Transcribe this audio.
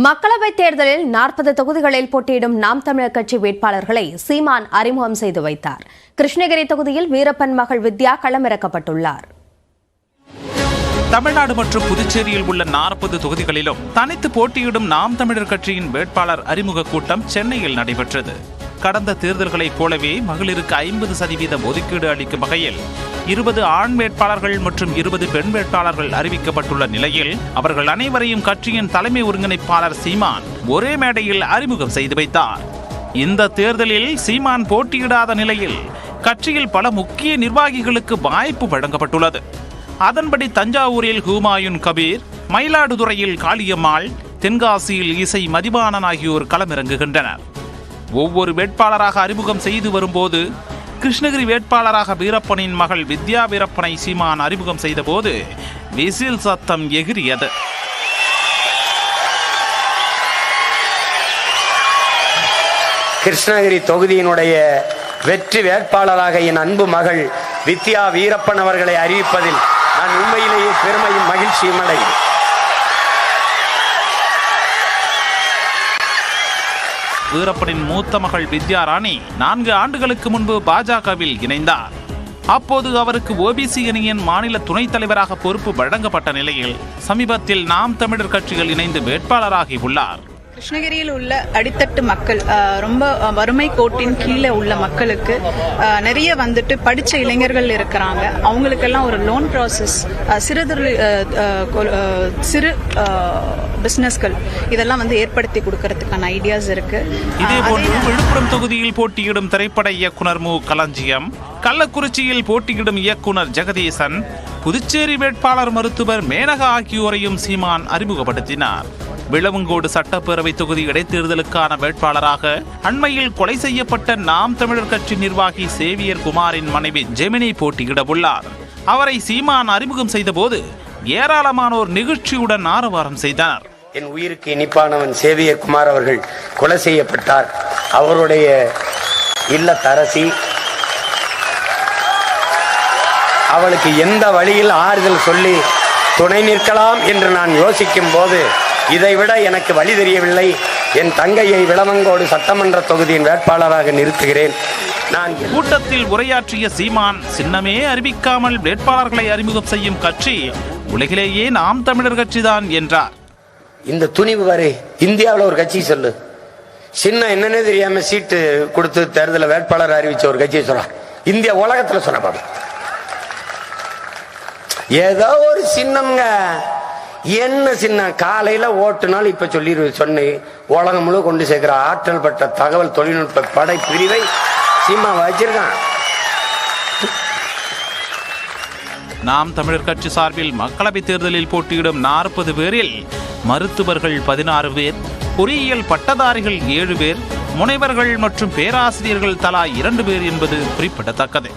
மக்களவைத் தேர்தலில் 40 தொகுதிகளில் போட்டியிடும் நாம் தமிழர் கட்சி வேட்பாளர்களை சீமான் அறிமுகம் செய்து வைத்தார். கிருஷ்ணகிரி தொகுதியில் வீரப்பன் மகள் வித்யா களமிறக்கப்பட்டுள்ளார். தமிழ்நாடு மற்றும் புதுச்சேரியில் உள்ள 40 தொகுதிகளிலும் தனித்து போட்டியிடும் நாம் தமிழர் கட்சியின் வேட்பாளர் அறிமுக கூட்டம் சென்னையில் நடைபெற்றது. கடந்த தேர்தல்களைப் போலவே மகளிருக்கு 50% ஒதுக்கீடு அளிக்கும் வகையில் 20 ஆண் வேட்பாளர்கள் மற்றும் 20 பெண் வேட்பாளர்கள் அறிவிக்கப்பட்டுள்ள நிலையில் அவர்கள் அனைவரையும் கட்சியின் தலைமை ஒருங்கிணைப்பாளர் சீமான் ஒரே மேடையில் அறிமுகம் செய்து வைத்தார். இந்த தேர்தலில் சீமான் போட்டியிடாத நிலையில் கட்சியில் பல முக்கிய நிர்வாகிகளுக்கு வாய்ப்பு வழங்கப்பட்டுள்ளது. அதன்படி தஞ்சாவூரில் ஹுமாயூன் கபீர், மயிலாடுதுறையில் காளியம்மாள், தென்காசியில் இசை மதிவாணன் ஆகியோர் களமிறங்குகின்றனர். ஒவ்வொரு வேட்பாளராக அறிமுகம் செய்து வரும்போது கிருஷ்ணகிரி வேட்பாளராக வீரப்பனின் மகள் வித்யா வீரப்பனை சீமான் அறிமுகம் செய்த போது விசில் சத்தம் எகிரியது. கிருஷ்ணகிரி தொகுதியினுடைய வெற்றி வேட்பாளராக என் அன்பு மகள் வித்யா வீரப்பன் அவர்களை அறிவிப்பதில் நான் உண்மையிலேயே பெருமையும் மகிழ்ச்சியும் அடைகிறேன். வீரப்பனின் மூத்த மகள் வித்யா ராணி 4 ஆண்டுகளுக்கு முன்பு பாஜகவில் இணைந்தார். அப்போது அவருக்கு ஓபிசி அணியின் மாநில துணைத் தலைவராக பொறுப்பு வழங்கப்பட்ட நிலையில் சமீபத்தில் நாம் தமிழர் கட்சிகள் இணைந்து வேட்பாளராகி உள்ளார். கிருஷ்ணகிரியில் உள்ள அடித்தட்டு மக்கள், ரொம்ப வறுமை கோட்டின் கீழே உள்ள மக்களுக்கு நிறைய வந்துட்டு படித்த இளைஞர்கள் இருக்கிறாங்க. அவங்களுக்கெல்லாம் ஒரு லோன் ப்ராசஸ், சிறு பிசினஸ்கள் இதெல்லாம் வந்து ஏற்படுத்தி கொடுக்கறதுக்கான ஐடியாஸ் இருக்கு. இதேபோன்று விழுப்புரம் தொகுதியில் போட்டியிடும் திரைப்பட இயக்குனர் மு. களஞ்சியம், கள்ளக்குறிச்சியில் போட்டியிடும் இயக்குனர் ஜெகதீசன், புதுச்சேரி வேட்பாளர் மருத்துவர் மேனகா ஆகியோரையும் சீமான் அறிமுகப்படுத்தினார். விளவங்கோடு சட்டப்பேரவை தொகுதி இடைத்தேர்தலுக்கான வேட்பாளராக அண்மையில் கொலை செய்யப்பட்ட நாம் தமிழர் கட்சி நிர்வாகி சேவியர் குமாரின் மனைவி ஜெமினி போட்டியிட உள்ளார். அவரை சீமான் அறிமுகம் செய்த போது ஏராளமானோர் நிகழ்ச்சியுடன் ஆரவாரம் செய்தனர். என் உயிருக்கு இனிப்பானவன் சேவியர் குமார் அவர்கள் கொலை செய்யப்பட்டார். அவருடைய இல்லத்தரசி அவளுக்கு எந்த வழியில் ஆறுதல் சொல்லி துணை நிற்கலாம் என்று நான் யோசிக்கும் போது இதைவிட எனக்கு வழி தெரியவில்லை. என் தங்கையை விளவங்கோடு சட்டமன்ற தொகுதியின் வேட்பாளராக நிறுத்துகிறேன். நான் கூட்டத்தில் உரையாற்றிய சீமான், சின்னமே அறிவிக்காமல் வேட்பாளர்களை அறிமுகம் செய்யும் கட்சி உலகிலேயே நாம் தமிழர் கட்சிதான் என்றார். இந்த துணிவு வரை இந்தியாவில் ஒரு கட்சி சொல்லு, சின்ன என்னன்னே தெரியாம சீட்டு கொடுத்து தேர்தலில் வேட்பாளர் அறிவிச்ச ஒரு கட்சியை சொல்றான். இந்தியா உலகத்தில் சொன்ன பாரு, ஏதோ ஒரு சின்னம்ங்க. என்ன சின்ன காலையில ஓட்டுனால் இப்ப சொன்னேன் உலகம் முழு கொண்டு சேர்க்கிற ஆற்றல் பெற்ற தகவல் தொழில்நுட்ப படை பிரிவை சீமா வச்சிருக்கான். நாம் தமிழர் கட்சி சார்பில் மக்களவை தேர்தலில் போட்டியிடும் 40 பேரில் மருத்துவர்கள் 16 பேர், பொறியியல் பட்டதாரிகள் 7 பேர், முனைவர்கள் மற்றும் பேராசிரியர்கள் தலா 2 பேர் என்பது குறிப்பிடத்தக்கது.